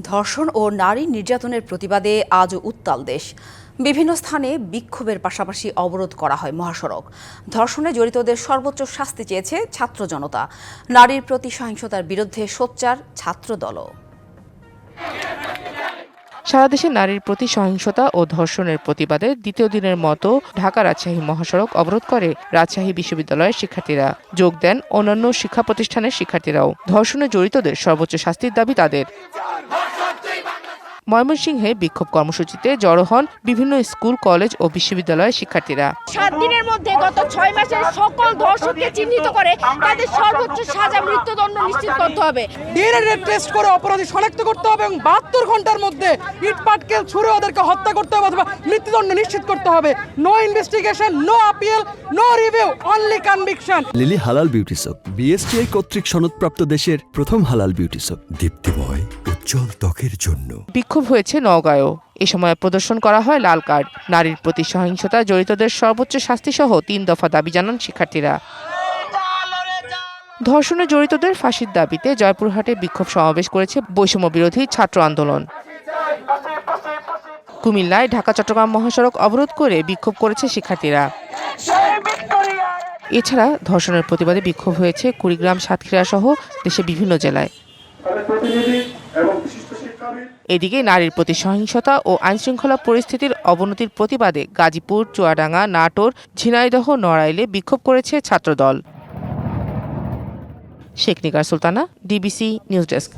ধর্ষণ ও নারী নির্যাতনের প্রতিবাদে আজও উত্তাল দেশ। বিভিন্ন স্থানে বিক্ষোভের পাশাপাশি অবরোধ করা হয় মহাসড়ক। ধর্ষণে জড়িতদের সর্বোচ্চ শাস্তি চেয়েছে ছাত্র জনতা। নারীর প্রতি সহিংসতার বিরুদ্ধে সোচ্চার ছাত্রদলও। সারা দেশে নারীর প্রতি সহিংসতা ও ধর্ষণের প্রতিবাদে দ্বিতীয় দিনের মতো ঢাকা রাজশাহী মহাসড়ক অবরোধ করে রাজশাহী বিশ্ববিদ্যালয়ের শিক্ষার্থীরা। যোগ দেন অন্যান্য শিক্ষা প্রতিষ্ঠানের শিক্ষার্থীরাও। ধর্ষণে জড়িতদের সর্বোচ্চ শাস্তির দাবি তাদের। ময়মনসিংহে বিক্ষোভ কর্মসূচিতে জড়ো হন বিভিন্ন স্কুল, কলেজ ও বিশ্ববিদ্যালয়ের শিক্ষার্থীরা। 7 দিনের মধ্যে গত 6 মাসের সকল ধর্ষককে চিহ্নিত করে তাদের সর্বোচ্চ সাজা মৃত্যুদণ্ড নিশ্চিত করতে হবে। ডিএনএ টেস্ট করে অপরাধী শনাক্ত করতে হবে এবং 72 ঘন্টার মধ্যে ইটপাটকেল ছুঁড়ে ওদেরকে হত্যা করতে হবে অথবা মৃত্যুদণ্ড নিশ্চিত করতে হবে। No investigation, no appeal, no review, only conviction. Lily halal beauty soap, BSTI কর্তৃক সনদপ্রাপ্ত দেশের প্রথম হালাল বিউটি সোপ। দীপ্তিময় উজ্জ্বল ত্বকের জন্য। বিক্ষোভ হয়েছে নওগাঁয়ও। এ সময় প্রদর্শন করা হয় লাল কার্ড। নারীর প্রতি সহিংসতা জড়িতদের সর্বোচ্চ শাস্তি সহ 3 দফা দাবি জানান শিক্ষার্থীরা। ধর্ষণে জড়িতদের ফাঁসির দাবিতে জয়পুরহাটে বিক্ষোভ সমাবেশ করেছে বৈষম্য বিরোধী ছাত্র আন্দোলন। কুমিল্লায় ঢাকা-চট্টগ্রাম মহাসড়ক অবরোধ করে বিক্ষোভ করেছে শিক্ষার্থীরা। এছাড়া ধর্ষণের প্রতিবাদে বিক্ষোভ হয়েছে কুড়িগ্রাম, সাতক্ষীরা সহ দেশের বিভিন্ন জেলায়। এদিকে নারীর প্রতি সহিংসতা ও আইনশৃঙ্খলা পরিস্থিতির অবনতির প্রতিবাদে গাজীপুর, চুয়াডাঙ্গা, নাটোর, ঝিনাইদহ, নড়াইলে বিক্ষোভ করেছে Chhatradal. Sheikh Nigar Sultana, DBC news desk.